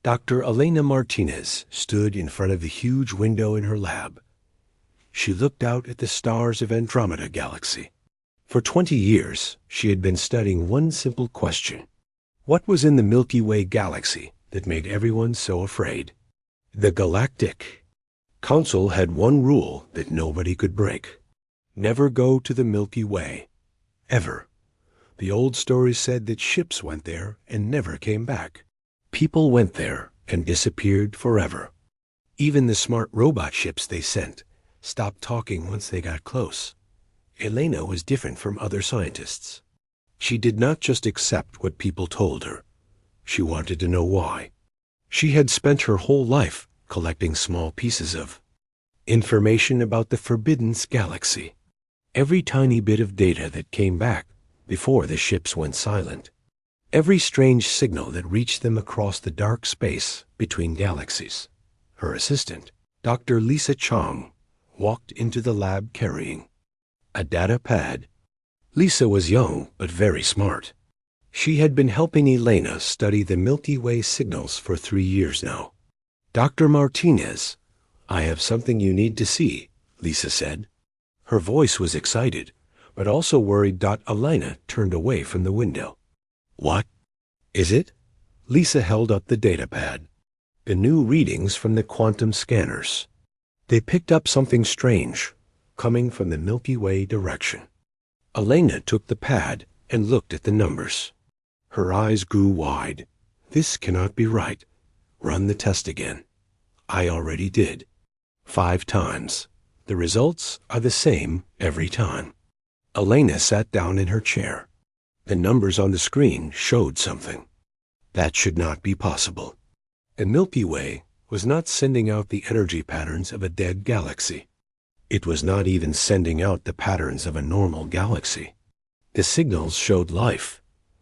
Dr. Elena Martinez stood in front of the huge window in her lab. She looked out at the stars of Andromeda Galaxy. For 20 years, she had been studying one simple question. What was in the Milky Way galaxy that made everyone so afraid? The Galactic Council had one rule that nobody could break. Never go to the Milky Way. Ever. The old stories said that ships went there and never came back. People went there and disappeared forever. Even the smart robot ships they sent stopped talking once they got close. Elena was different from other scientists. She did not just accept what people told her. She wanted to know why. She had spent her whole life collecting small pieces of information about the Forbidden Galaxy. Every tiny bit of data that came back before the ships went silent. Every strange signal that reached them across the dark space between galaxies. Her assistant, Dr. Lisa Chong, walked into the lab carrying a data pad. Lisa was young but very smart. She had been helping Elena study the Milky Way signals for 3 years now. Dr. Martinez, I have something you need to see, Lisa said. Her voice was excited, but also worried. Elena turned away from the window. What is it? Lisa held up the data pad. The new readings from the quantum scanners. They picked up something strange, coming from the Milky Way direction. Elena took the pad and looked at the numbers. Her eyes grew wide. This cannot be right. Run the test again. I already did. 5 times. The results are the same every time. Elena sat down in her chair. The numbers on the screen showed something. That should not be possible. The Milky Way was not sending out the energy patterns of a dead galaxy. It was not even sending out the patterns of a normal galaxy. The signals showed life,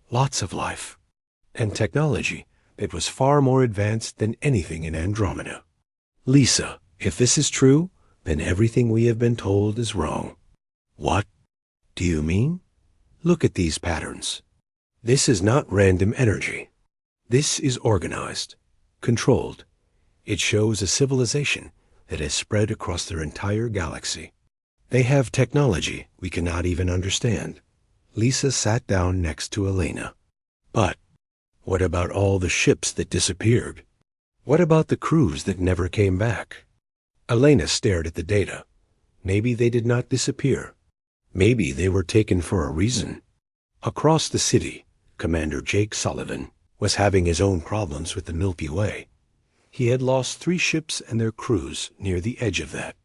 lots of life, and technology that was far more advanced than anything in Andromeda. Lisa, if this is true, then everything we have been told is wrong. What do you mean? Look at these patterns. This is not random energy. This is organized, controlled. It shows a civilization that has spread across their entire galaxy. They have technology we cannot even understand. Lisa sat down next to Elena. But what about all the ships that disappeared? What about the crews that never came back? Elena stared at the data. Maybe they did not disappear. Maybe they were taken for a reason. Across the city, Commander Jake Sullivan was having his own problems with the Milky Way. He had lost 3 ships and their crews near the edge of that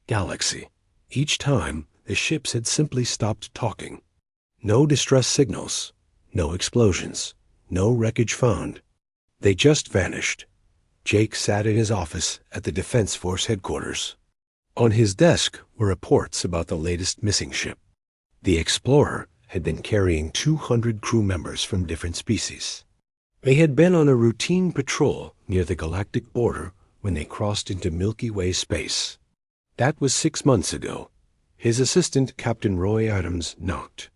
galaxy. Each time, the ships had simply stopped talking. No distress signals, no explosions, no wreckage found. They just vanished. Jake sat in his office at the Defense Force headquarters. On his desk were reports about the latest missing ship. The Explorer had been carrying 200 crew members from different species. They had been on a routine patrol near the galactic border when they crossed into Milky Way space. That was 6 months ago. His assistant, Captain Roy Adams, knocked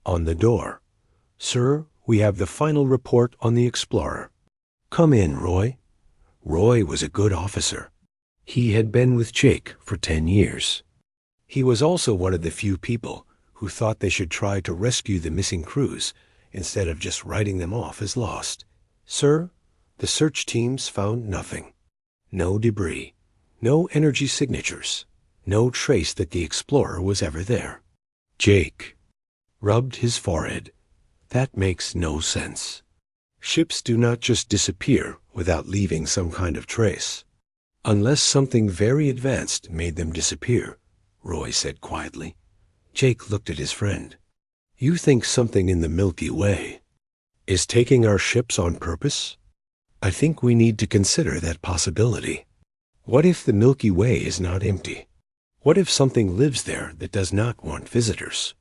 on the door. Sir, we have the final report on the Explorer. Come in, Roy. Roy was a good officer. He had been with Jake for 10 years. He was also one of the few people who thought they should try to rescue the missing crews instead of just writing them off as lost. Sir, the search teams found nothing. No debris, no energy signatures, no trace that the Explorer was ever there. Jake rubbed his forehead. That makes no sense. Ships do not just disappear without leaving some kind of trace. Unless something very advanced made them disappear, Roy said quietly. Jake looked at his friend. You think something in the Milky Way is taking our ships on purpose? I think we need to consider that possibility. What if the Milky Way is not empty? What if something lives there that does not want visitors?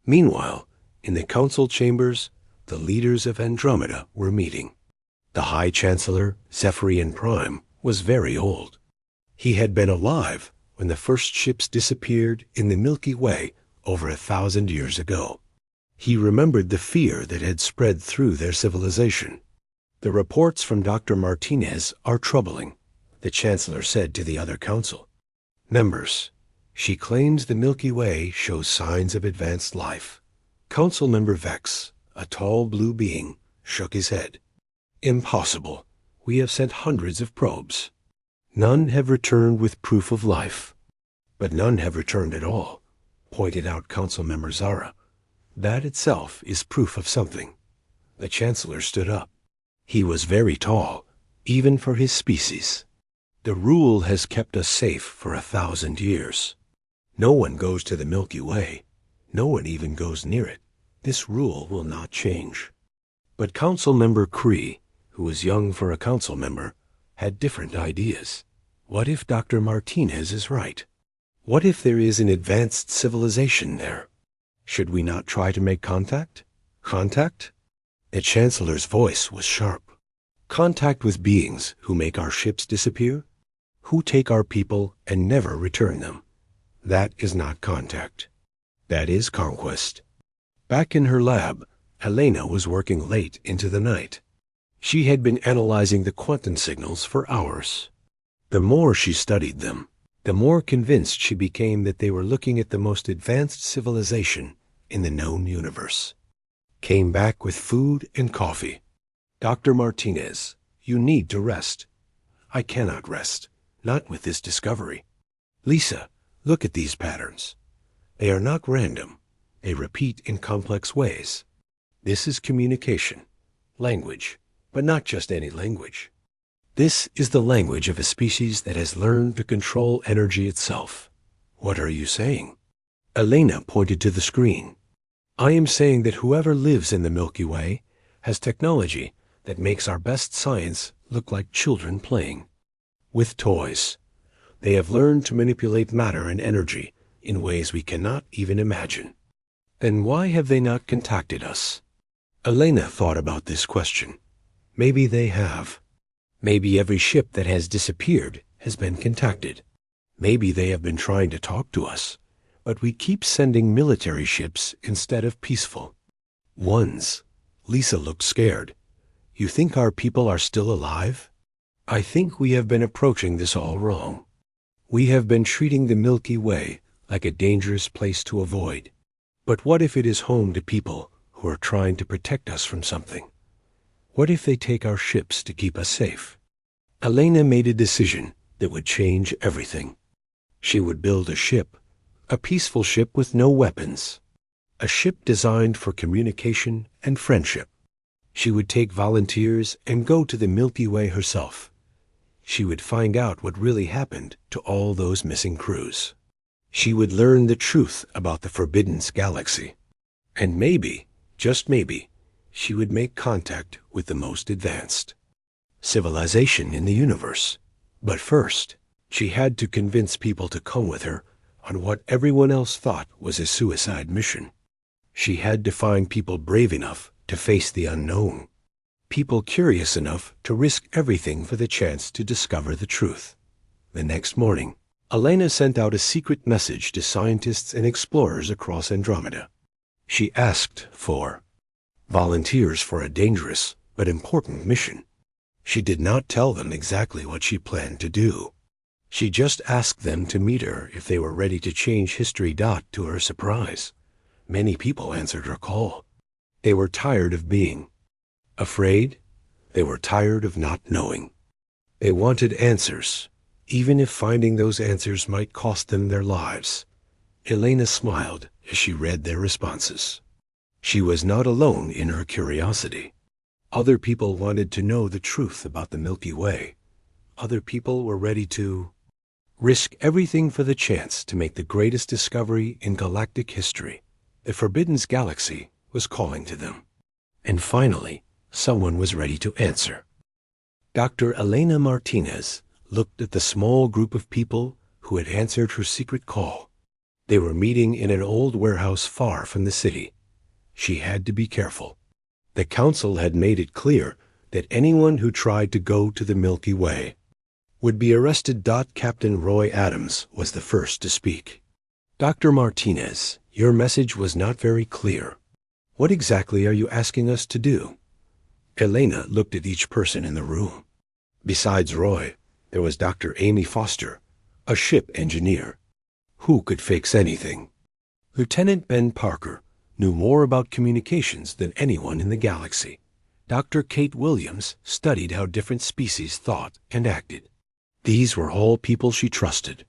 Meanwhile, in the council chambers, the leaders of Andromeda were meeting. The High Chancellor, Zephyrian Prime, was very old. He had been alive when the first ships disappeared in the Milky Way over 1,000 years ago. He remembered the fear that had spread through their civilization. The reports from Dr. Martinez are troubling, the Chancellor said to the other council. Members, she claims the Milky Way shows signs of advanced life. Council member Vex, a tall blue being, shook his head. Impossible. We have sent hundreds of probes. None have returned with proof of life. But none have returned at all, pointed out Council member Zara. That itself is proof of something. The Chancellor stood up. He was very tall, even for his species. The rule has kept us safe for 1,000 years. No one goes to the Milky Way. No one even goes near it. This rule will not change. But Council member Cree, who was young for a council member, had different ideas. What if Dr. Martinez is right? What if there is an advanced civilization there? Should we not try to make contact? Contact? The Chancellor's voice was sharp. Contact with beings who make our ships disappear? Who take our people and never return them? That is not contact. That is conquest. Back in her lab, Helena was working late into the night. She had been analyzing the quantum signals for hours. The more she studied them, the more convinced she became that they were looking at the most advanced civilization in the known universe. Came back with food and coffee. Dr. Martinez, you need to rest. I cannot rest, not with this discovery. Lisa, look at these patterns. They are not random. They repeat in complex ways. This is communication, language, but not just any language. This is the language of a species that has learned to control energy itself. What are you saying? Elena pointed to the screen. I am saying that whoever lives in the Milky Way has technology that makes our best science look like children playing. With toys. They have learned to manipulate matter and energy in ways we cannot even imagine. Then why have they not contacted us? Elena thought about this question. Maybe they have. Maybe every ship that has disappeared has been contacted. Maybe they have been trying to talk to us, but we keep sending military ships instead of peaceful ones. Lisa looked scared. You think our people are still alive? I think we have been approaching this all wrong. We have been treating the Milky Way like a dangerous place to avoid. But what if it is home to people who are trying to protect us from something? What if they take our ships to keep us safe? Elena made a decision that would change everything. She would build a ship, a peaceful ship with no weapons, a ship designed for communication and friendship. She would take volunteers and go to the Milky Way herself. She would find out what really happened to all those missing crews. She would learn the truth about the Forbidden Galaxy. And maybe, just maybe, she would make contact with the most advanced civilization in the universe. But first, she had to convince people to come with her on what everyone else thought was a suicide mission. She had to find people brave enough to face the unknown, people curious enough to risk everything for the chance to discover the truth. The next morning, Elena sent out a secret message to scientists and explorers across Andromeda. She asked for volunteers for a dangerous but important mission. She did not tell them exactly what she planned to do. She just asked them to meet her if they were ready to change history. To her surprise, many people answered her call. They were tired of being afraid. They were tired of not knowing. They wanted answers, even if finding those answers might cost them their lives. Elena smiled as she read their responses. She was not alone in her curiosity. Other people wanted to know the truth about the Milky Way. Other people were ready to risk everything for the chance to make the greatest discovery in galactic history. The Forbidden Galaxy was calling to them. And finally, someone was ready to answer. Dr. Elena Martinez looked at the small group of people who had answered her secret call. They were meeting in an old warehouse far from the city. She had to be careful. The council had made it clear that anyone who tried to go to the Milky Way would be arrested. Captain Roy Adams was the first to speak. Dr. Martinez, your message was not very clear. What exactly are you asking us to do? Elena looked at each person in the room. Besides Roy, there was Dr. Amy Foster, a ship engineer. Who could fix anything? Lieutenant Ben Parker knew more about communications than anyone in the galaxy. Dr. Kate Williams studied how different species thought and acted. These were all people she trusted.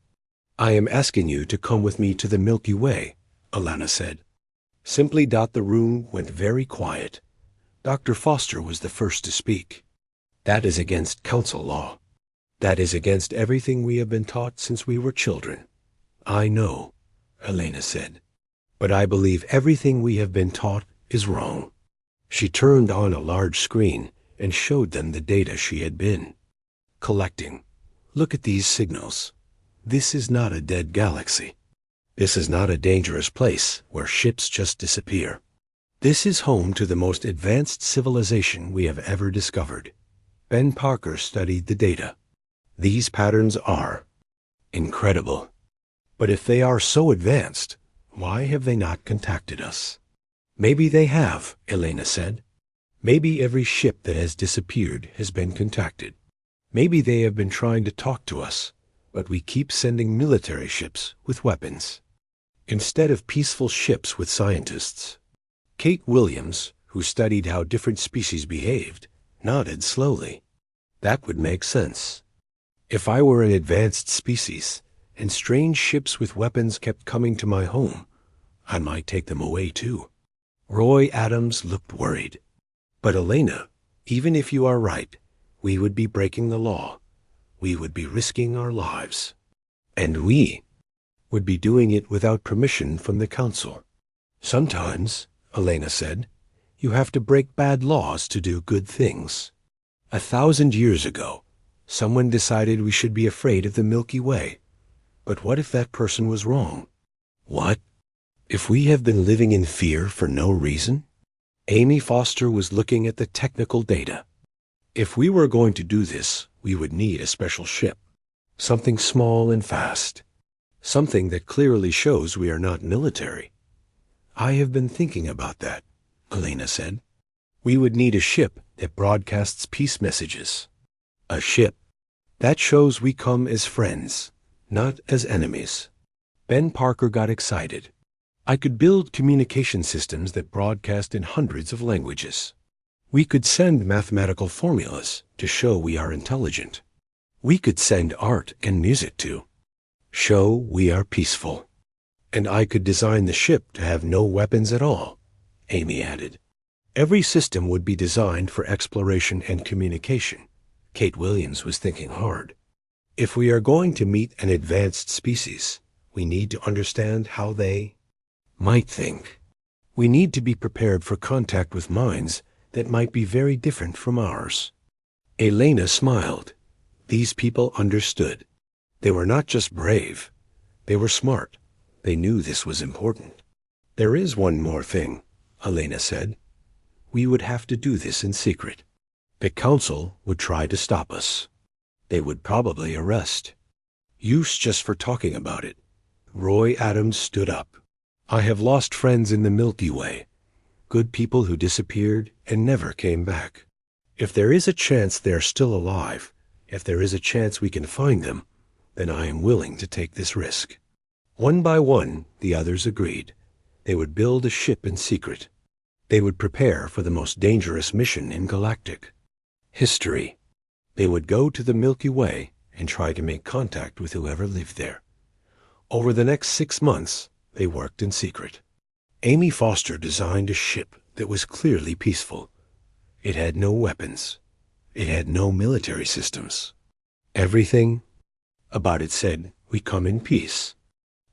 "I am asking you to come with me to the Milky Way," Alana said. Simply. The room went very quiet. Dr. Foster was the first to speak. "That is against council law. That is against everything we have been taught since we were children." "I know," Elena said, "but I believe everything we have been taught is wrong." She turned on a large screen and showed them the data she had been collecting. "Look at these signals. This is not a dead galaxy. This is not a dangerous place where ships just disappear. This is home to the most advanced civilization we have ever discovered." Ben Parker studied the data. "These patterns are incredible. But if they are so advanced, why have they not contacted us?" "Maybe they have," Elena said. "Maybe every ship that has disappeared has been contacted. Maybe they have been trying to talk to us, but we keep sending military ships with weapons instead of peaceful ships with scientists." Kate Williams, who studied how different species behaved, nodded slowly. "That would make sense. If I were an advanced species, and strange ships with weapons kept coming to my home, I might take them away too." Roy Adams looked worried. "But Elena, even if you are right, we would be breaking the law. We would be risking our lives. And we would be doing it without permission from the council." "Sometimes," Elena said, "you have to break bad laws to do good things. 1,000 years ago, someone decided we should be afraid of the Milky Way. But what if that person was wrong? What if we have been living in fear for no reason?" Amy Foster was looking at the technical data. "If we were going to do this, we would need a special ship. Something small and fast. Something that clearly shows we are not military." "I have been thinking about that," Elena said. "We would need a ship that broadcasts peace messages. A ship that shows we come as friends, not as enemies." Ben Parker got excited. "I could build communication systems that broadcast in hundreds of languages. We could send mathematical formulas to show we are intelligent. We could send art and music to show we are peaceful. And I could design the ship to have no weapons at all," Amy added. "Every system would be designed for exploration and communication." Kate Williams was thinking hard. "If we are going to meet an advanced species, we need to understand how they might think. We need to be prepared for contact with minds that might be very different from ours." Elena smiled. These people understood. They were not just brave. They were smart. They knew this was important. "There is one more thing," Elena said. "We would have to do this in secret. The council would try to stop us. They would probably arrest use just for talking about it." Roy Adams stood up. "I have lost friends in the Milky Way, good people who disappeared and never came back. If there is a chance they're still alive, if there is a chance we can find them, then I am willing to take this risk." One by one, the others agreed. They would build a ship in secret. They would prepare for the most dangerous mission in galactic history. They would go to the Milky Way and try to make contact with whoever lived there. Over the next 6 months, they worked in secret. Amy Foster designed a ship that was clearly peaceful. It had no weapons. It had no military systems. Everything about it said, "We come in peace."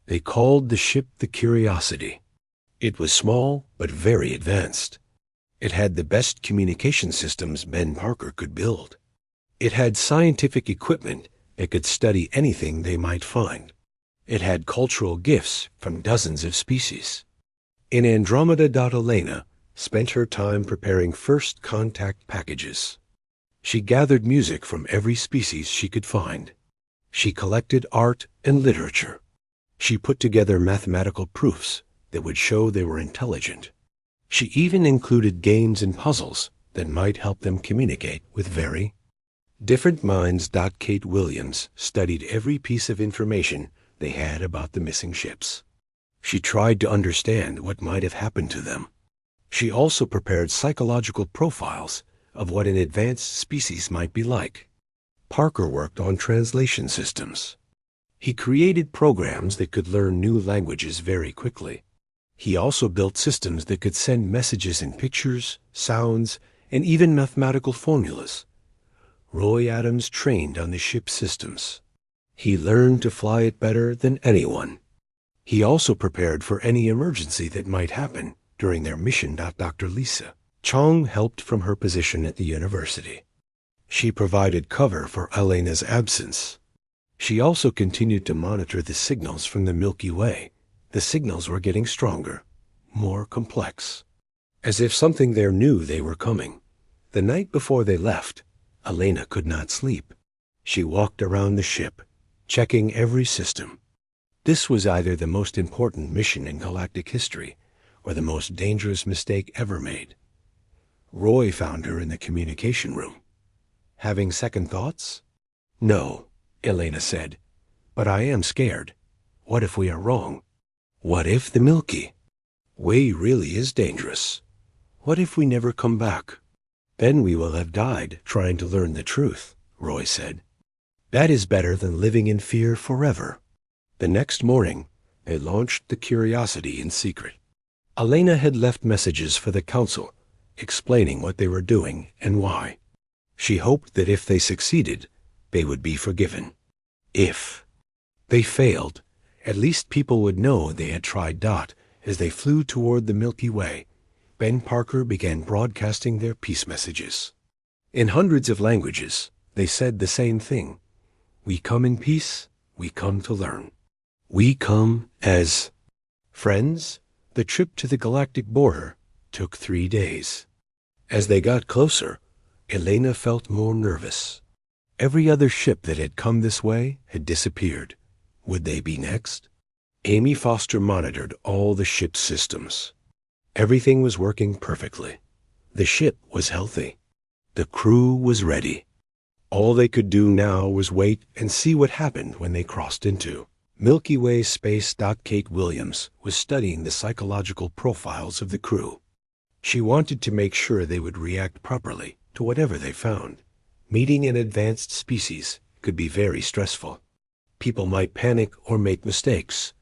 They called the ship the Curiosity. It was small, but very advanced. It had the best communication systems Ben Parker could build. It had scientific equipment that could study anything they might find. It had cultural gifts from dozens of species. In Andromeda, Elena spent her time preparing first contact packages. She gathered music from every species she could find. She collected art and literature. She put together mathematical proofs that would show they were intelligent. She even included games and puzzles that might help them communicate with very different minds. Kate Williams studied every piece of information they had about the missing ships. She tried to understand what might have happened to them. She also prepared psychological profiles of what an advanced species might be like. Parker worked on translation systems. He created programs that could learn new languages very quickly. He also built systems that could send messages in pictures, sounds, and even mathematical formulas. Roy Adams trained on the ship's systems. He learned to fly it better than anyone. He also prepared for any emergency that might happen during their mission. Dr. Lisa Chong helped from her position at the university. She provided cover for Elena's absence. She also continued to monitor the signals from the Milky Way. The signals were getting stronger, more complex, as if something there knew they were coming. The night before they left, Elena could not sleep. She walked around the ship, checking every system. This was either the most important mission in galactic history or the most dangerous mistake ever made. Roy found her in the communication room. Having second thoughts? No, Elena said, but I am scared. What if we are wrong? What if the Milky Way really is dangerous? What if we never come back? Then we will have died trying to learn the truth, Roy said. That is better than living in fear forever. The next morning, they launched the Curiosity in secret. Elena had left messages for the council, explaining what they were doing and why. She hoped that if they succeeded, they would be forgiven. If they failed, at least people would know they had tried. As they flew toward the Milky Way, Ben Parker began broadcasting their peace messages. In hundreds of languages, they said the same thing. We come in peace, we come to learn. We come as friends. The trip to the galactic border took 3 days. As they got closer, Elena felt more nervous. Every other ship that had come this way had disappeared. Would they be next? Amy Foster monitored all the ship's systems. Everything was working perfectly. The ship was healthy. The crew was ready. All they could do now was wait and see what happened when they crossed into Milky Way space. Kate Williams was studying the psychological profiles of the crew. She wanted to make sure they would react properly to whatever they found. Meeting an advanced species could be very stressful. People might panic or make mistakes.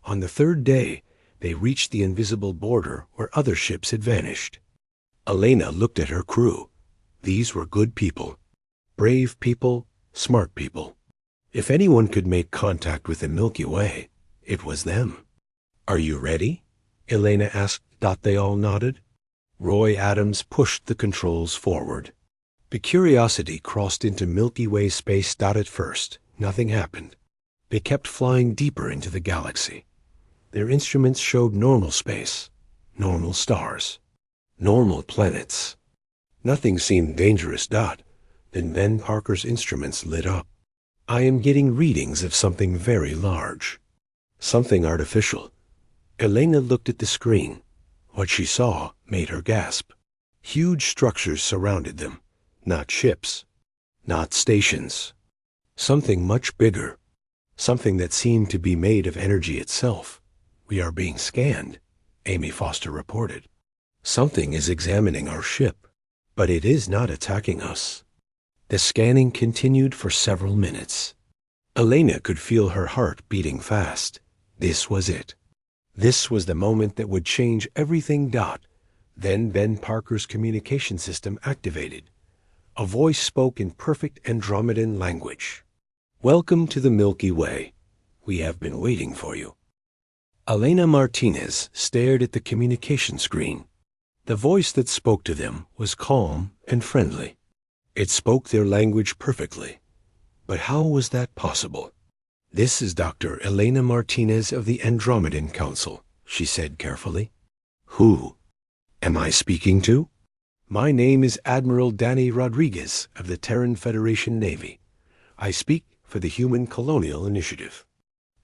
On the third day, they reached the invisible border where other ships had vanished. Elena looked at her crew. These were good people. Brave people, smart people. If anyone could make contact with the Milky Way, it was them. Are you ready? Elena asked. They all nodded. Roy Adams pushed the controls forward. The Curiosity crossed into Milky Way space. At first, nothing happened. They kept flying deeper into the galaxy. Their instruments showed normal space, normal stars, normal planets. Nothing seemed dangerous. Then Ben Parker's instruments lit up. I am getting readings of something very large, something artificial. Elena looked at the screen. What she saw made her gasp. Huge structures surrounded them, not ships, not stations. Something much bigger, something that seemed to be made of energy itself. We are being scanned, Amy Foster reported. Something is examining our ship, but it is not attacking us. The scanning continued for several minutes. Elena could feel her heart beating fast. This was it. This was the moment that would change everything. Then Ben Parker's communication system activated. A voice spoke in perfect Andromedan language. Welcome to the Milky Way. We have been waiting for you. Elena Martinez stared at the communication screen. The voice that spoke to them was calm and friendly. It spoke their language perfectly. But how was that possible? This is Dr. Elena Martinez of the Andromedan Council, she said carefully. Who am I speaking to? My name is Admiral Danny Rodriguez of the Terran Federation Navy. I speak for the Human Colonial Initiative.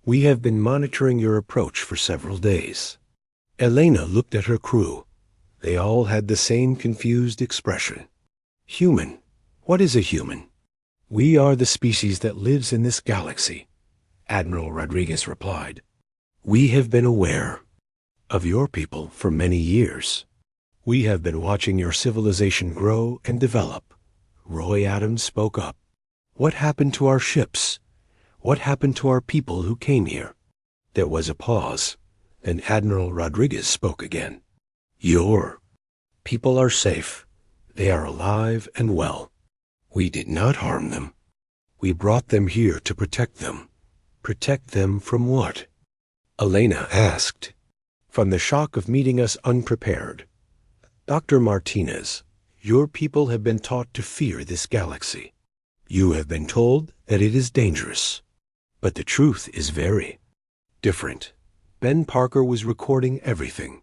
We have been monitoring your approach for several days. Elena looked at her crew. They all had the same confused expression. Human. What is a human? We are the species that lives in this galaxy, Admiral Rodriguez replied. We have been aware of your people for many years. We have been watching your civilization grow and develop. Roy Adams spoke up. What happened to our ships? What happened to our people who came here? There was a pause, and Admiral Rodriguez spoke again. Your people are safe. They are alive and well. We did not harm them. We brought them here to protect them. Protect them from what? Elena asked. From the shock of meeting us unprepared. Dr. Martinez, your people have been taught to fear this galaxy. You have been told that it is dangerous. But the truth is very different. Ben Parker was recording everything.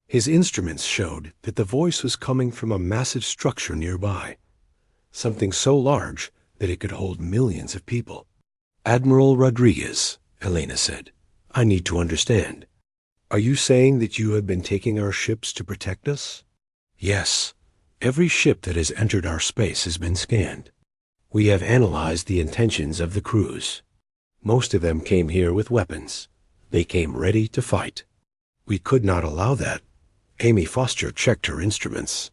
His instruments showed that the voice was coming from a massive structure nearby, something so large that it could hold millions of people. Admiral Rodriguez, Elena said, I need to understand. Are you saying that you have been taking our ships to protect us? Yes. Every ship that has entered our space has been scanned. We have analyzed the intentions of the crews. Most of them came here with weapons. They came ready to fight. We could not allow that. Amy Foster checked her instruments.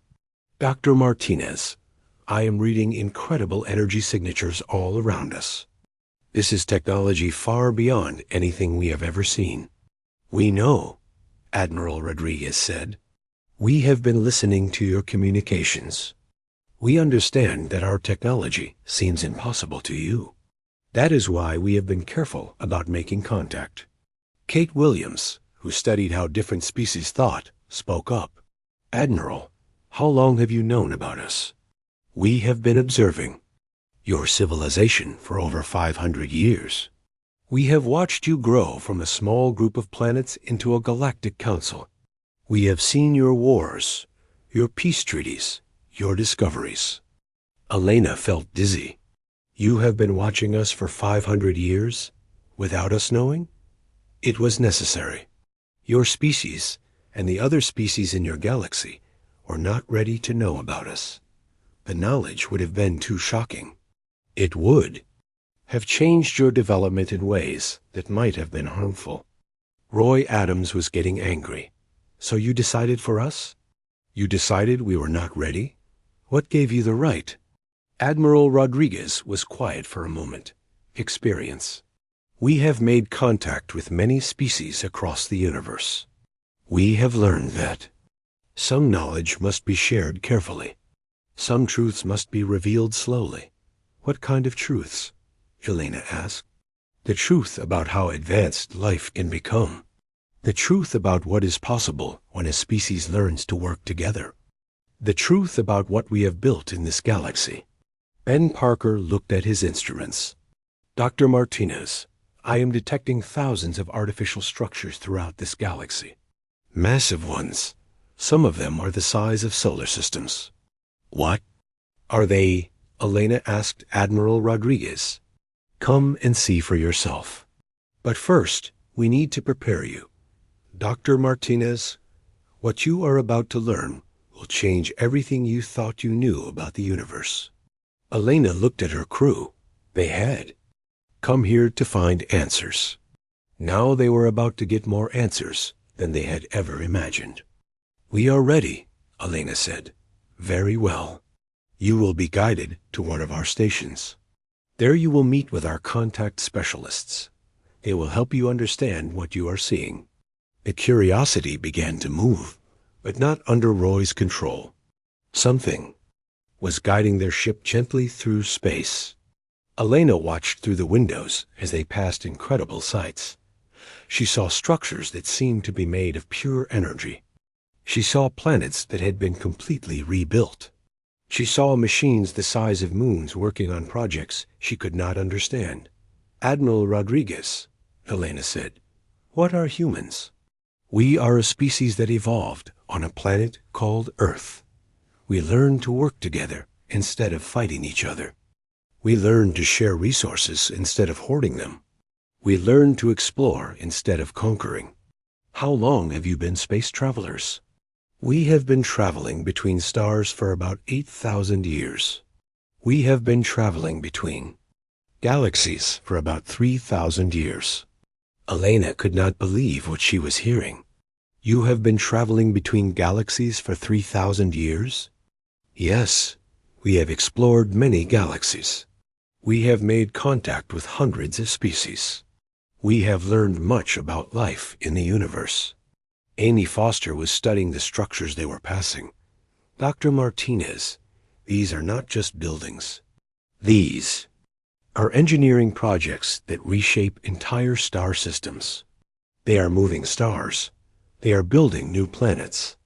Dr. Martinez, I am reading incredible energy signatures all around us. This is technology far beyond anything we have ever seen. We know, Admiral Rodriguez said. We have been listening to your communications. We understand that our technology seems impossible to you. That is why we have been careful about making contact. Kate Williams, who studied how different species thought, spoke up. Admiral, how long have you known about us? We have been observing your civilization for over 500 years. We have watched you grow from a small group of planets into a galactic council. We have seen your wars, your peace treaties, your discoveries. Elena felt dizzy. You have been watching us for 500 years, without us knowing? It was necessary. Your species and the other species in your galaxy were not ready to know about us. The knowledge would have been too shocking. It would have changed your development in ways that might have been harmful. Roy Adams was getting angry. So you decided for us? You decided we were not ready? What gave you the right? Admiral Rodriguez was quiet for a moment. Experience. We have made contact with many species across the universe. We have learned that some knowledge must be shared carefully. Some truths must be revealed slowly. What kind of truths? Elena asked. The truth about how advanced life can become. The truth about what is possible when a species learns to work together. The truth about what we have built in this galaxy. Ben Parker looked at his instruments. Dr. Martinez, I am detecting thousands of artificial structures throughout this galaxy. Massive ones. Some of them are the size of solar systems. What? Are they? Elena asked Admiral Rodriguez. Come and see for yourself. But first, we need to prepare you. Dr. Martinez, what you are about to learn will change everything you thought you knew about the universe. Elena looked at her crew. They had come here to find answers. Now they were about to get more answers than they had ever imagined. We are ready, Elena said. Very well. You will be guided to one of our stations. There you will meet with our contact specialists. They will help you understand what you are seeing. The Curiosity began to move, but not under Roy's control. Something was guiding their ship gently through space. Elena watched through the windows as they passed incredible sights. She saw structures that seemed to be made of pure energy. She saw planets that had been completely rebuilt. She saw machines the size of moons working on projects she could not understand. Admiral Rodriguez, Elena said, what are humans? We are a species that evolved on a planet called Earth. We learned to work together instead of fighting each other. We learned to share resources instead of hoarding them. We learned to explore instead of conquering. How long have you been space travelers? We have been traveling between stars for about 8,000 years. We have been traveling between galaxies for about 3,000 years. Elena could not believe what she was hearing. You have been traveling between galaxies for 3,000 years? Yes, we have explored many galaxies. We have made contact with hundreds of species. We have learned much about life in the universe. Amy Foster was studying the structures they were passing. Dr. Martinez, these are not just buildings. These are engineering projects that reshape entire star systems. They are moving stars. They are building new planets.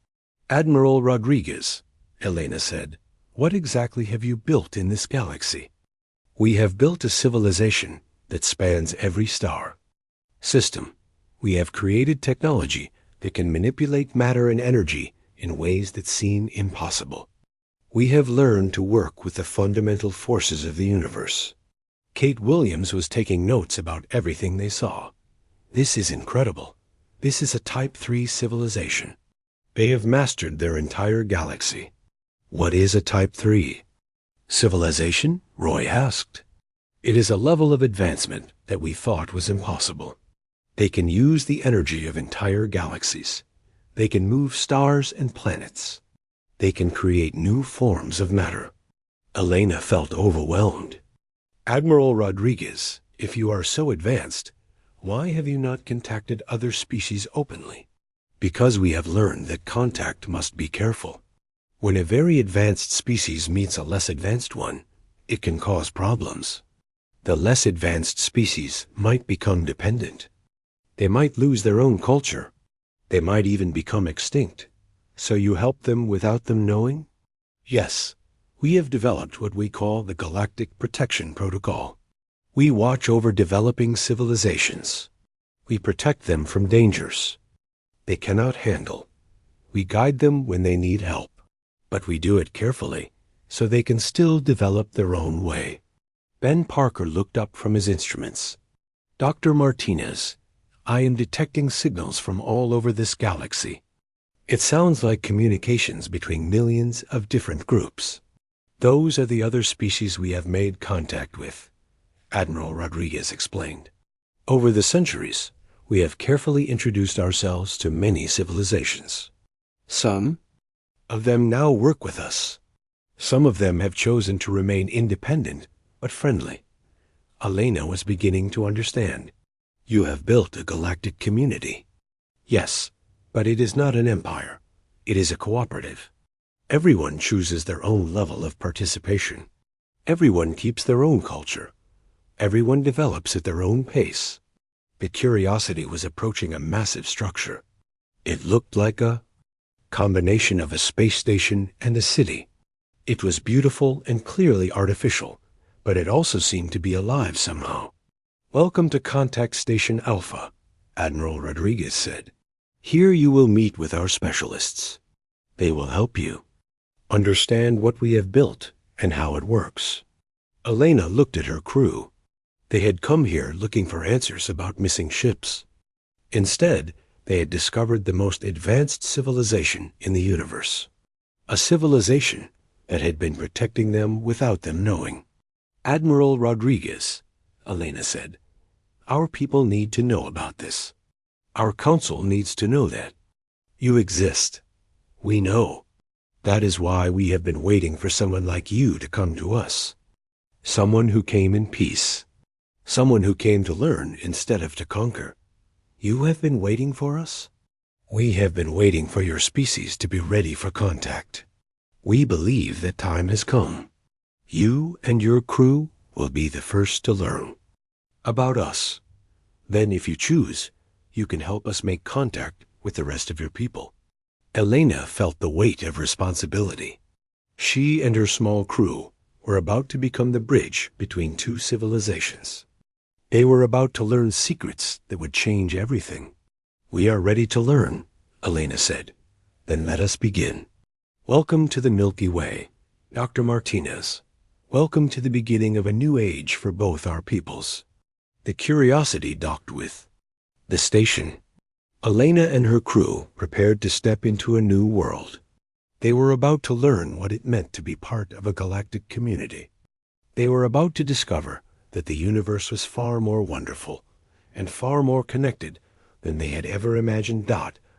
Admiral Rodriguez, Elena said, what exactly have you built in this galaxy? We have built a civilization that spans every star system. We have created technology that can manipulate matter and energy in ways that seem impossible. We have learned to work with the fundamental forces of the universe. Kate Williams was taking notes about everything they saw. This is incredible. This is a Type 3 civilization. They have mastered their entire galaxy. What is a Type 3 civilization? Roy asked. It is a level of advancement that we thought was impossible. They can use the energy of entire galaxies. They can move stars and planets. They can create new forms of matter. Elena felt overwhelmed. Admiral Rodriguez, if you are so advanced, why have you not contacted other species openly? Because we have learned that contact must be careful. When a very advanced species meets a less advanced one, it can cause problems. The less advanced species might become dependent. They might lose their own culture. They might even become extinct. So you help them without them knowing? Yes, we have developed what we call the Galactic Protection Protocol. We watch over developing civilizations. We protect them from dangers they cannot handle. We guide them when they need help, but we do it carefully so they can still develop their own way. Ben Parker looked up from his instruments. Dr. Martinez, I am detecting signals from all over this galaxy. It sounds like communications between millions of different groups. Those are the other species we have made contact with, Admiral Rodriguez explained. Over the centuries, we have carefully introduced ourselves to many civilizations. Some of them now work with us. Some of them have chosen to remain independent but friendly. Elena was beginning to understand. You have built a galactic community. Yes, but it is not an empire. It is a cooperative. Everyone chooses their own level of participation. Everyone keeps their own culture. Everyone develops at their own pace. The Curiosity was approaching a massive structure. It looked like a combination of a space station and a city. It was beautiful and clearly artificial, but it also seemed to be alive somehow. Welcome to Contact Station Alpha, Admiral Rodriguez said. Here you will meet with our specialists. They will help you understand what we have built and how it works. Elena looked at her crew. They had come here looking for answers about missing ships. Instead, they had discovered the most advanced civilization in the universe. A civilization that had been protecting them without them knowing. Admiral Rodriguez, Elena said, our people need to know about this. Our council needs to know that. You exist. We know. That is why we have been waiting for someone like you to come to us. Someone who came in peace. Someone who came to learn instead of to conquer. You have been waiting for us? We have been waiting for your species to be ready for contact. We believe that time has come. You and your crew will be the first to learn about us. Then, if you choose, you can help us make contact with the rest of your people. Elena felt the weight of responsibility. She and her small crew were about to become the bridge between two civilizations. They were about to learn secrets that would change everything. We are ready to learn, Elena said. Then let us begin. Welcome to the Milky Way, Dr. Martinez. Welcome to the beginning of a new age for both our peoples. The Curiosity docked with the station. Elena and her crew prepared to step into a new world. They were about to learn what it meant to be part of a galactic community. They were about to discover that the universe was far more wonderful and far more connected than they had ever imagined.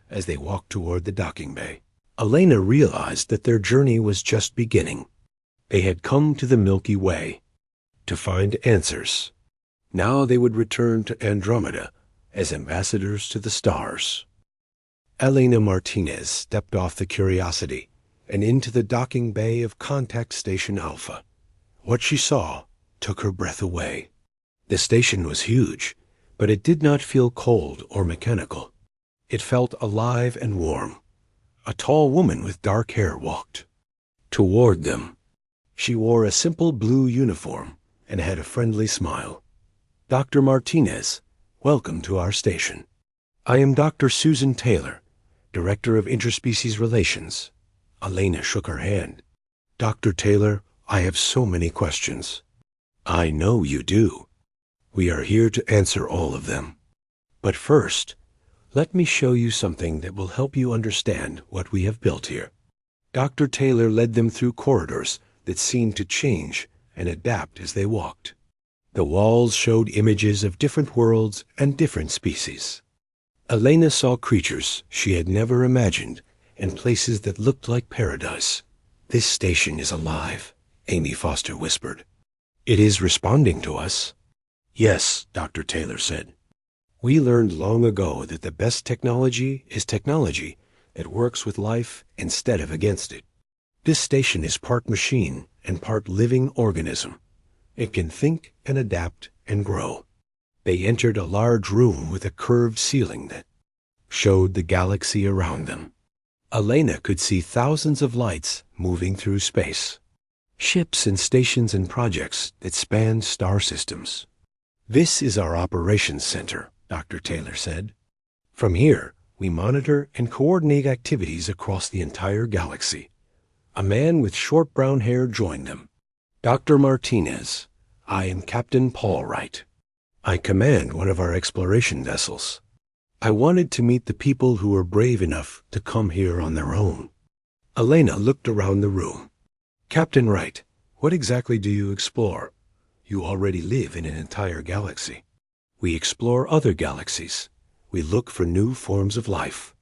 As they walked toward the docking bay, Elena realized that their journey was just beginning. They had come to the Milky Way to find answers. Now they would return to Andromeda as ambassadors to the stars. Elena Martinez stepped off the Curiosity and into the docking bay of Contact Station Alpha. What she saw took her breath away. The station was huge, but it did not feel cold or mechanical. It felt alive and warm. A tall woman with dark hair walked toward them. She wore a simple blue uniform and had a friendly smile. "Dr. Martinez, welcome to our station. I am Dr. Susan Taylor, Director of Interspecies Relations." Elena shook her hand. "Dr. Taylor, I have so many questions." "I know you do. We are here to answer all of them. But first, let me show you something that will help you understand what we have built here." Dr. Taylor led them through corridors that seemed to change and adapt as they walked. The walls showed images of different worlds and different species. Elena saw creatures she had never imagined and places that looked like paradise. "This station is alive," Amy Foster whispered. "It is responding to us." "Yes," Dr. Taylor said. "We learned long ago that the best technology is technology that works with life instead of against it. This station is part machine and part living organism. It can think and adapt and grow." They entered a large room with a curved ceiling that showed the galaxy around them. Elena could see thousands of lights moving through space. Ships and stations and projects that spanned star systems. "This is our operations center," Dr. Taylor said. "From here, we monitor and coordinate activities across the entire galaxy." A man with short brown hair joined them. "Dr. Martinez, I am Captain Paul Wright. I command one of our exploration vessels. I wanted to meet the people who were brave enough to come here on their own." Elena looked around the room. "Captain Wright, what exactly do you explore? You already live in an entire galaxy." "We explore other galaxies. We look for new forms of life.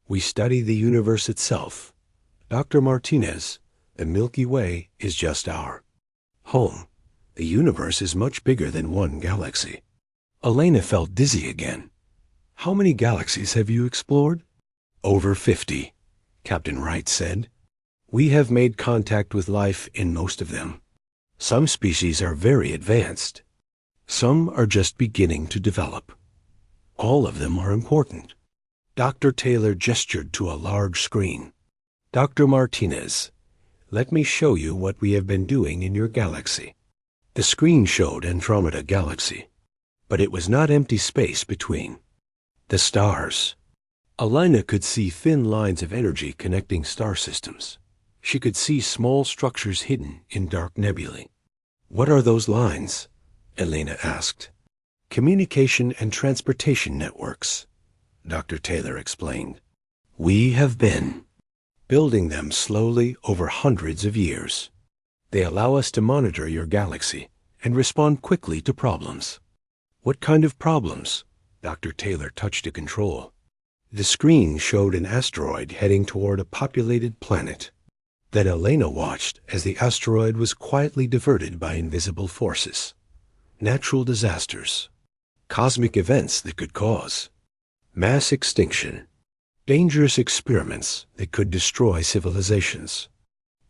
We study the universe itself. Dr. Martinez, the Milky Way is just our home. The universe is much bigger than one galaxy." Elena felt dizzy again. "How many galaxies have you explored?" "Over 50, Captain Wright said. "We have made contact with life in most of them. Some species are very advanced. Some are just beginning to develop. All of them are important." Dr. Taylor gestured to a large screen. "Dr. Martinez, let me show you what we have been doing in your galaxy." The screen showed Andromeda Galaxy, but it was not empty space between the stars. Elena could see thin lines of energy connecting star systems. She could see small structures hidden in dark nebulae. "What are those lines?" Elena asked. "Communication and transportation networks," Dr. Taylor explained. "We have been building them slowly over hundreds of years. They allow us to monitor your galaxy and respond quickly to problems." "What kind of problems?" Dr. Taylor touched a control. The screen showed an asteroid heading toward a populated planet. Then Elena watched as the asteroid was quietly diverted by invisible forces. Natural disasters, cosmic events that could cause mass extinction, dangerous experiments that could destroy civilizations,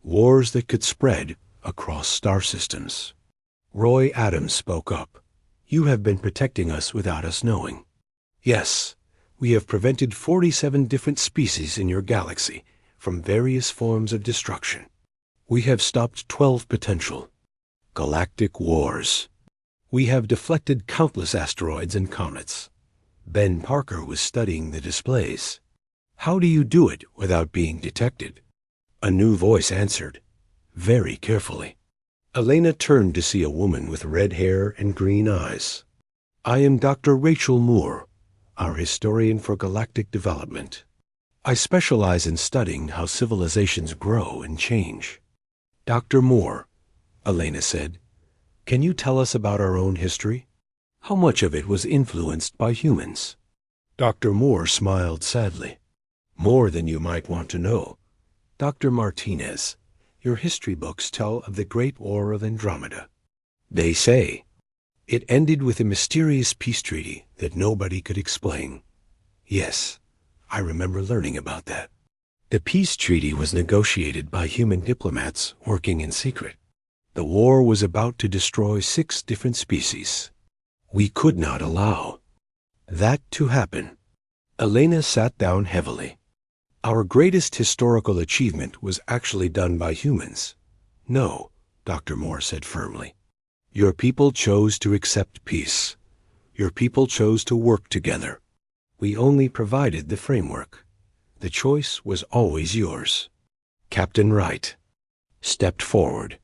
wars that could spread across star systems. Roy Adams spoke up. "You have been protecting us without us knowing." "Yes, we have prevented 47 different species in your galaxy from various forms of destruction. We have stopped 12 potential galactic wars. We have deflected countless asteroids and comets." Ben Parker was studying the displays. "How do you do it without being detected?" A new voice answered, very carefully. Elena turned to see a woman with red hair and green eyes. "I am Dr. Rachel Moore. our historian for galactic development. I specialize in studying how civilizations grow and change. Dr. Moore, Elena said, can you tell us about our own history? How much of it was influenced by humans? Dr. Moore smiled sadly. More than you might want to know. Dr. Martinez, your history books tell of the Great War of Andromeda. They say it ended with a mysterious peace treaty that nobody could explain. Yes, I remember learning about that. The peace treaty was negotiated by human diplomats working in secret. The war was about to destroy 6 different species. We could not allow that to happen. Elena sat down heavily. Our greatest historical achievement was actually done by humans. No, Dr. Moore said firmly. Your people chose to accept peace. Your people chose to work together. We only provided the framework. The choice was always yours. Captain Wright stepped forward.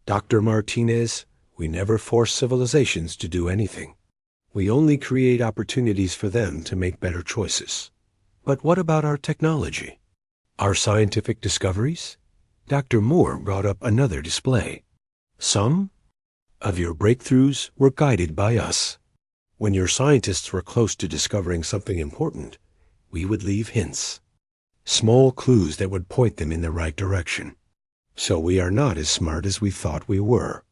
Dr. Martinez, we never force civilizations to do anything. We only create opportunities for them to make better choices. But what about our technology? Our scientific discoveries? Dr. Moore brought up another display. Some of your breakthroughs were guided by us. When your scientists were close to discovering something important, we would leave hints. Small clues that would point them in the right direction. So we are not as smart as we thought we were.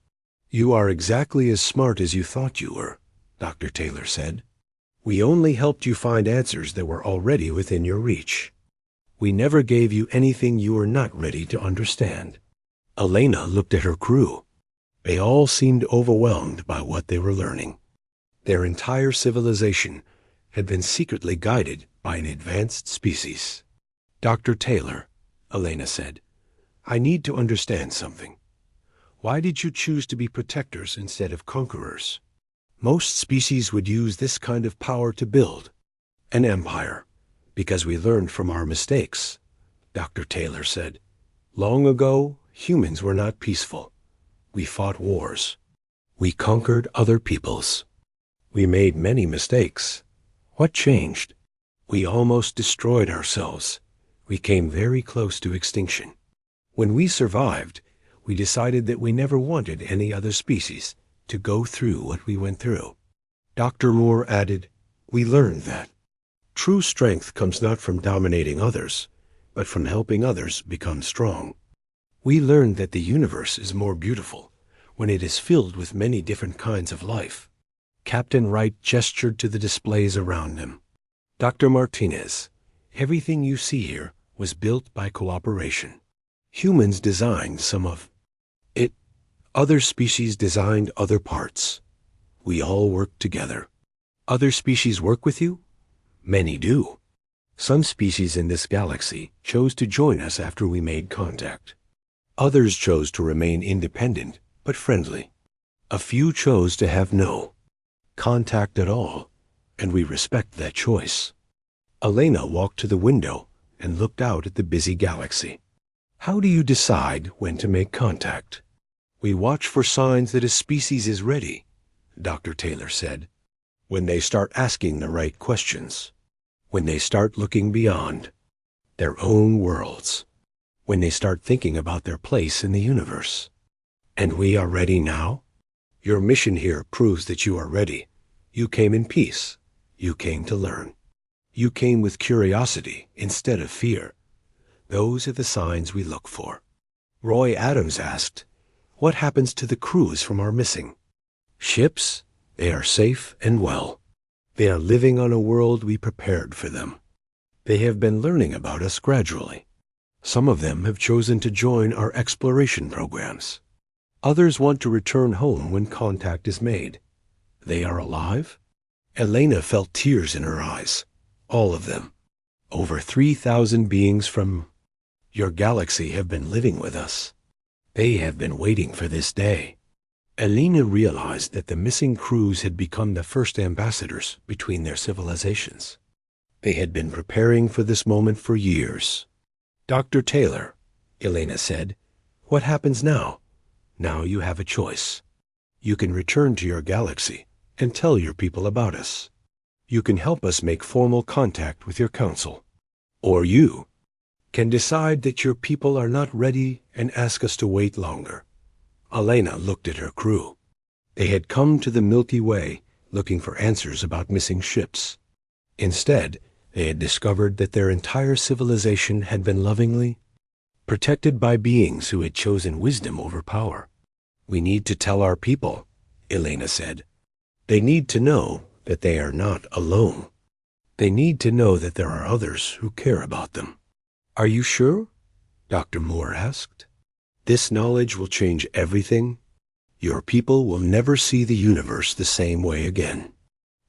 You are exactly as smart as you thought you were, Dr. Taylor said. We only helped you find answers that were already within your reach. We never gave you anything you were not ready to understand. Elena looked at her crew. They all seemed overwhelmed by what they were learning. Their entire civilization had been secretly guided by an advanced species. Dr. Taylor, Elena said, I need to understand something. Why did you choose to be protectors instead of conquerors? Most species would use this kind of power to build an empire, because we learned from our mistakes, Dr. Taylor said. Long ago, humans were not peaceful. We fought wars. We conquered other peoples. We made many mistakes. What changed? We almost destroyed ourselves. We came very close to extinction. When we survived, we decided that we never wanted any other species to go through what we went through. Dr. Moore added, we learned that true strength comes not from dominating others, but from helping others become strong. We learned that the universe is more beautiful when it is filled with many different kinds of life. Captain Wright gestured to the displays around him. Dr. Martinez, everything you see here was built by cooperation. Humans designed some of it. Other species designed other parts. We all work together. Other species work with you? Many do. Some species in this galaxy chose to join us after we made contact. Others chose to remain independent but friendly. A few chose to have no contact at all, and we respect that choice. Elena walked to the window and looked out at the busy galaxy. How do you decide when to make contact? We watch for signs that a species is ready, Dr. Taylor said. When they start asking the right questions. When they start looking beyond their own worlds. When they start thinking about their place in the universe. And we are ready now? Your mission here proves that you are ready. You came in peace. You came to learn. You came with curiosity instead of fear. Those are the signs we look for. Roy Adams asked, what happens to the crews from our missing ships? They are safe and well. They are living on a world we prepared for them. They have been learning about us gradually. Some of them have chosen to join our exploration programs. Others want to return home when contact is made. They are alive? Elena felt tears in her eyes. All of them. Over 3,000 beings from your galaxy have been living with us. They have been waiting for this day. Elena realized that the missing crews had become the first ambassadors between their civilizations. They had been preparing for this moment for years. Dr. Taylor, Elena said, what happens now? Now you have a choice. You can return to your galaxy and tell your people about us. You can help us make formal contact with your council. Or you can decide that your people are not ready and ask us to wait longer. Elena looked at her crew. They had come to the Milky Way looking for answers about missing ships. Instead, they had discovered that their entire civilization had been lovingly protected by beings who had chosen wisdom over power. We need to tell our people, Elena said. They need to know that they are not alone. They need to know that there are others who care about them. Are you sure? Dr. Moore asked. This knowledge will change everything. Your people will never see the universe the same way again.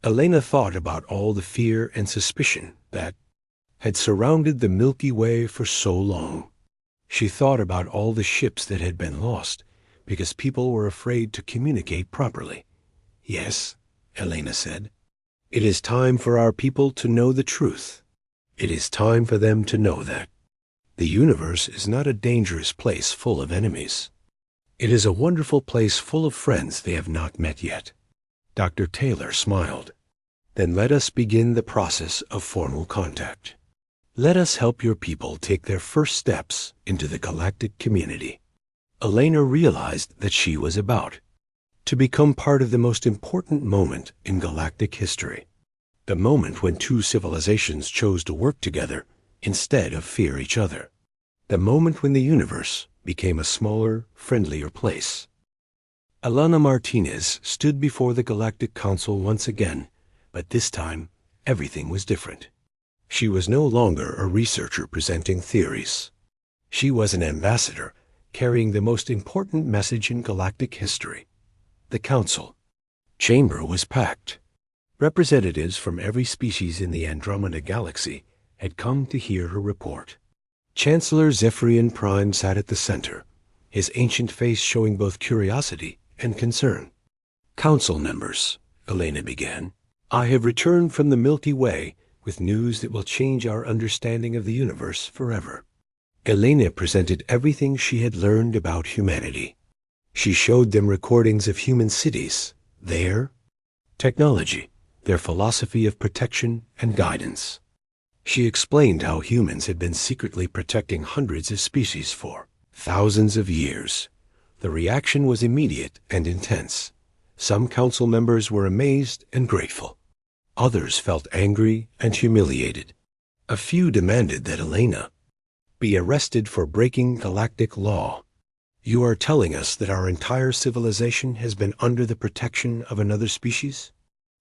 Elena thought about all the fear and suspicion that had surrounded the Milky Way for so long. She thought about all the ships that had been lost because people were afraid to communicate properly. Yes, Elena said. It is time for our people to know the truth. It is time for them to know that the universe is not a dangerous place full of enemies. It is a wonderful place full of friends they have not met yet. Dr. Taylor smiled. Then let us begin the process of formal contact. Let us help your people take their first steps into the galactic community. Elena realized that she was about to become part of the most important moment in galactic history. The moment when two civilizations chose to work together instead of fear each other. The moment when the universe became a smaller, friendlier place. Alana Martinez stood before the Galactic Council once again, but this time everything was different. She was no longer a researcher presenting theories. She was an ambassador carrying the most important message in galactic history. The council chamber was packed. Representatives from every species in the Andromeda Galaxy had come to hear her report. Chancellor Zephyrian Prime sat at the center, his ancient face showing both curiosity and concern. Council members, Elena began, I have returned from the Milky Way with news that will change our understanding of the universe forever. Elena presented everything she had learned about humanity. She showed them recordings of human cities, their technology, their philosophy of protection and guidance. She explained how humans had been secretly protecting hundreds of species for thousands of years. The reaction was immediate and intense. Some council members were amazed and grateful. Others felt angry and humiliated. A few demanded that Elena be arrested for breaking galactic law. You are telling us that our entire civilization has been under the protection of another species?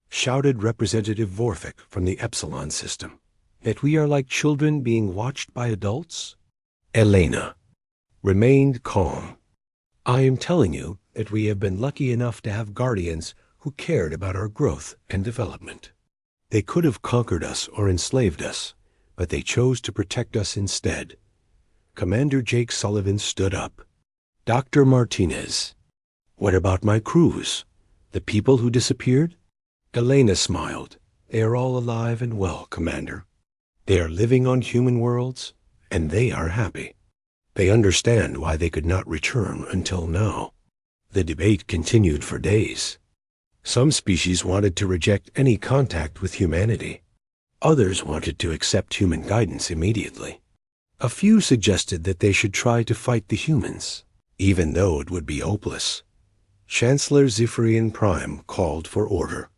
Shouted Representative Vorfik from the Epsilon system. That we are like children being watched by adults? Elena remained calm. I am telling you that we have been lucky enough to have guardians who cared about our growth and development. They could have conquered us or enslaved us, but they chose to protect us instead. Commander Jake Sullivan stood up. Dr. Martinez, what about my crews? The people who disappeared? Elena smiled. They are all alive and well, Commander. They are living on human worlds, and they are happy. They understand why they could not return until now. The debate continued for days. Some species wanted to reject any contact with humanity. Others wanted to accept human guidance immediately. A few suggested that they should try to fight the humans, even though it would be hopeless. Chancellor Zephyrian Prime called for order.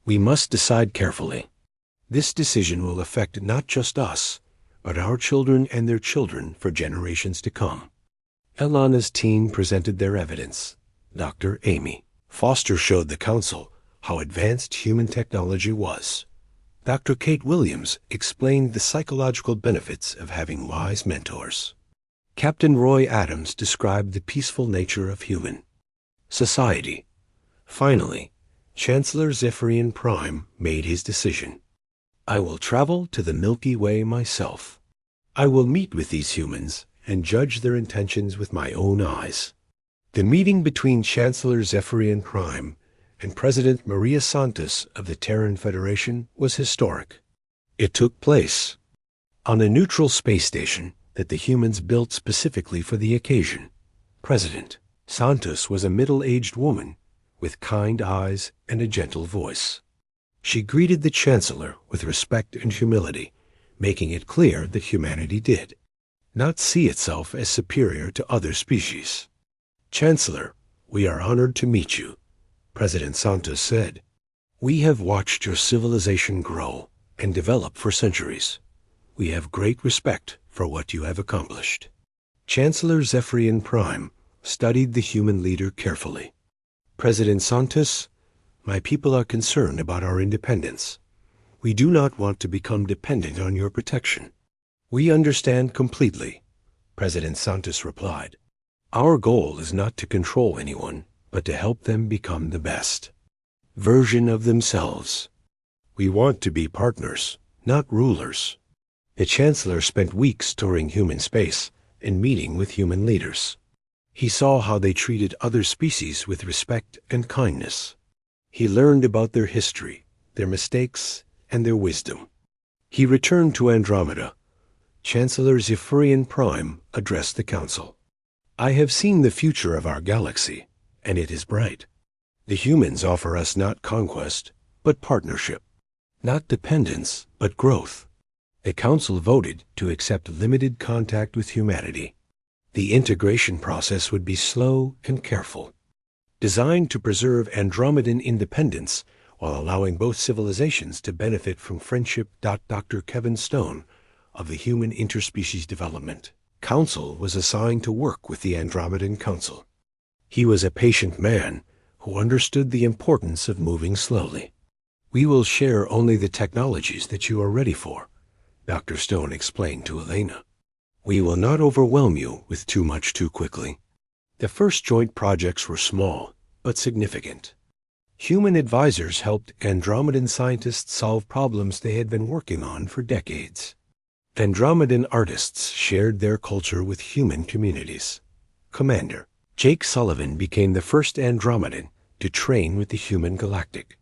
We must decide carefully. This decision will affect not just us, but our children and their children for generations to come. Elana's team presented their evidence. Dr. Amy Foster showed the council how advanced human technology was. Dr. Kate Williams explained the psychological benefits of having wise mentors. Captain Roy Adams described the peaceful nature of human society. Finally, Chancellor Zephyrian Prime made his decision. I will travel to the Milky Way myself. I will meet with these humans and judge their intentions with my own eyes. The meeting between Chancellor Zephyrian Prime and President Maria Santos of the Terran Federation was historic. It took place on a neutral space station that the humans built specifically for the occasion. President Santos was a middle-aged woman with kind eyes and a gentle voice. She greeted the Chancellor with respect and humility, making it clear that humanity did not see itself as superior to other species. "Chancellor, we are honored to meet you," President Santos said. "We have watched your civilization grow and develop for centuries. We have great respect for what you have accomplished." Chancellor Zephyrian Prime studied the human leader carefully. "President Santos, my people are concerned about our independence. We do not want to become dependent on your protection." "We understand completely," President Santos replied. "Our goal is not to control anyone, but to help them become the best version of themselves. We want to be partners, not rulers." The Chancellor spent weeks touring human space and meeting with human leaders. He saw how they treated other species with respect and kindness. He learned about their history, their mistakes, and their wisdom. He returned to Andromeda. Chancellor Zephyrian Prime addressed the Council. "I have seen the future of our galaxy, and it is bright. The humans offer us not conquest, but partnership. Not dependence, but growth." The Council voted to accept limited contact with humanity. The integration process would be slow and careful, designed to preserve Andromedan independence while allowing both civilizations to benefit from friendship. Dr. Kevin Stone of the Human Interspecies Development Council was assigned to work with the Andromedan Council. He was a patient man who understood the importance of moving slowly. "We will share only the technologies that you are ready for," Dr. Stone explained to Elena. "We will not overwhelm you with too much too quickly." The first joint projects were small, but significant. Human advisors helped Andromedan scientists solve problems they had been working on for decades. Andromedan artists shared their culture with human communities. Commander Jake Sullivan became the first Andromedan to train with the human Galactic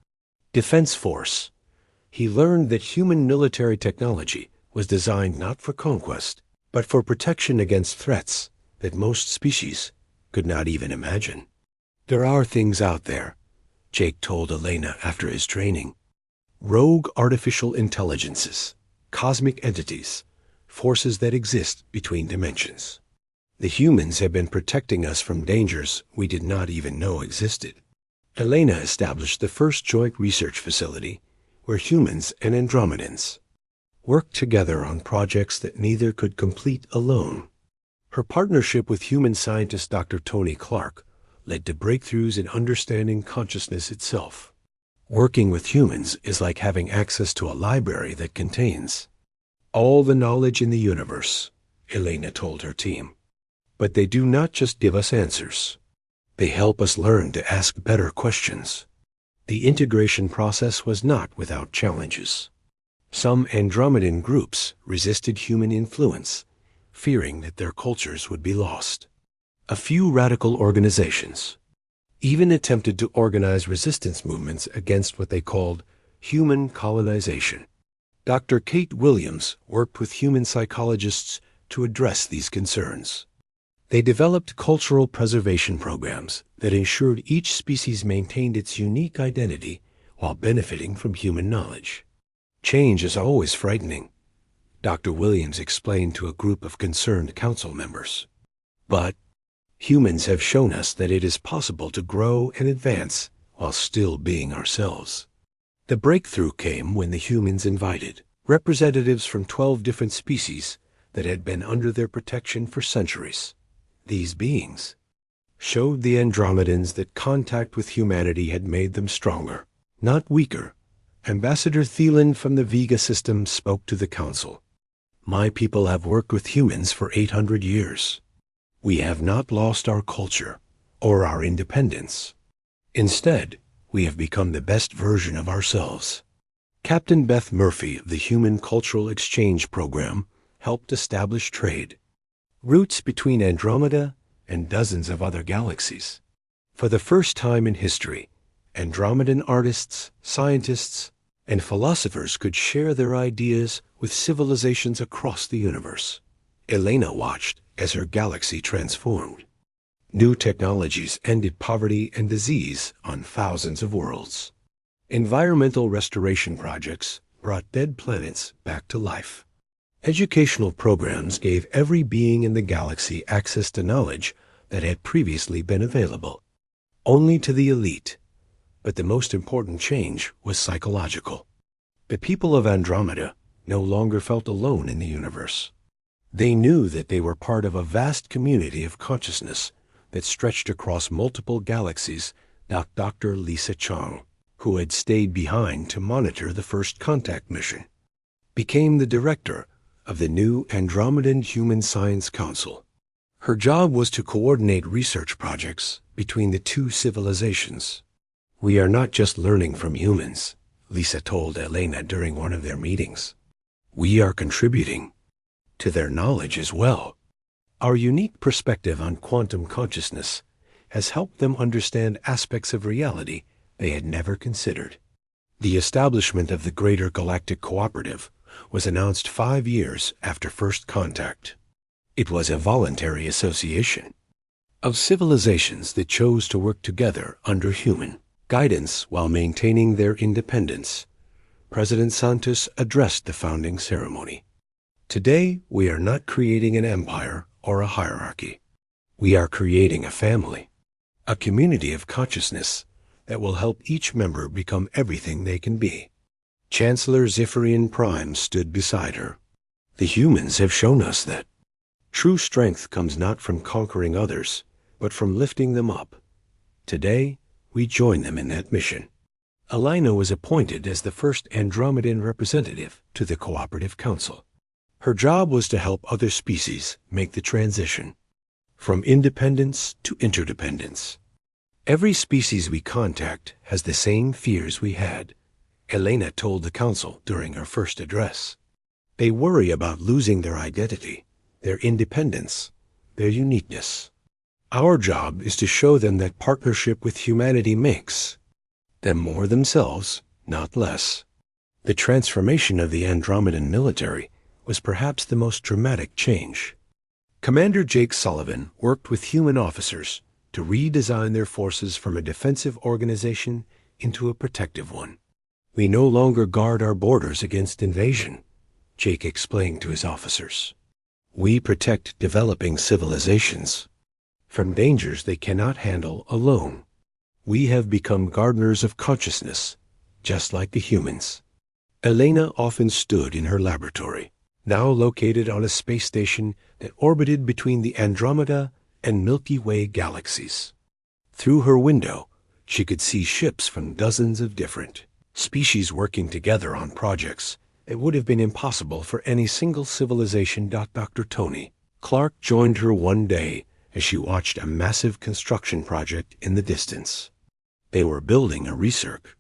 Defense Force. He learned that human military technology was designed not for conquest, but for protection against threats that most species could not even imagine. "There are things out there," Jake told Elena after his training. "Rogue artificial intelligences, cosmic entities, forces that exist between dimensions. The humans have been protecting us from dangers we did not even know existed." Elena established the first joint research facility where humans and Andromedans worked together on projects that neither could complete alone. Her partnership with human scientist Dr. Tony Clark led to breakthroughs in understanding consciousness itself. "Working with humans is like having access to a library that contains all the knowledge in the universe," Elena told her team. "But they do not just give us answers. They help us learn to ask better questions." The integration process was not without challenges. Some Andromedan groups resisted human influence, fearing that their cultures would be lost. A few radical organizations even attempted to organize resistance movements against what they called human colonization. Dr. Kate Williams worked with human psychologists to address these concerns. They developed cultural preservation programs that ensured each species maintained its unique identity while benefiting from human knowledge. "Change is always frightening," Dr. Williams explained to a group of concerned council members. "But humans have shown us that it is possible to grow and advance while still being ourselves." The breakthrough came when the humans invited representatives from 12 different species that had been under their protection for centuries. These beings showed the Andromedans that contact with humanity had made them stronger, not weaker. Ambassador Thielen from the Vega system spoke to the council. "My people have worked with humans for 800 years. We have not lost our culture or our independence. Instead, we have become the best version of ourselves." Captain Beth Murphy of the Human Cultural Exchange Program helped establish trade routes between Andromeda and dozens of other galaxies. For the first time in history, Andromedan artists, scientists, and philosophers could share their ideas with civilizations across the universe. Elena watched as her galaxy transformed. New technologies ended poverty and disease on thousands of worlds. Environmental restoration projects brought dead planets back to life. Educational programs gave every being in the galaxy access to knowledge that had previously been available only to the elite. But the most important change was psychological. The people of Andromeda no longer felt alone in the universe. They knew that they were part of a vast community of consciousness that stretched across multiple galaxies. Dr. Lisa Chong, who had stayed behind to monitor the first contact mission, became the director of the new Andromedan Human Science Council. Her job was to coordinate research projects between the two civilizations. "We are not just learning from humans," Lisa told Elena during one of their meetings. "We are contributing to their knowledge as well." Our unique perspective on quantum consciousness has helped them understand aspects of reality they had never considered. The establishment of the Greater Galactic Cooperative was announced 5 years after first contact. It was a voluntary association of civilizations that chose to work together under human guidance while maintaining their independence. President Santos addressed the founding ceremony. "Today, we are not creating an empire or a hierarchy. We are creating a family, a community of consciousness that will help each member become everything they can be." Chancellor Zephyrian Prime stood beside her. "The humans have shown us that true strength comes not from conquering others, but from lifting them up. Today, we join them in that mission." Elena was appointed as the first Andromedan representative to the Cooperative Council. Her job was to help other species make the transition from independence to interdependence. "Every species we contact has the same fears we had," Elena told the council during her first address. "They worry about losing their identity, their independence, their uniqueness. Our job is to show them that partnership with humanity makes them more themselves, not less." The transformation of the Andromedan military was perhaps the most dramatic change. Commander Jake Sullivan worked with human officers to redesign their forces from a defensive organization into a protective one. "We no longer guard our borders against invasion," Jake explained to his officers. "We protect developing civilizations from dangers they cannot handle alone. We have become gardeners of consciousness, just like the humans." Elena often stood in her laboratory, now located on a space station that orbited between the Andromeda and Milky Way galaxies. Through her window, she could see ships from dozens of different species working together on projects that would have been impossible for any single civilization. Dr. Tony Clark joined her one day as she watched a massive construction project in the distance. They were building a research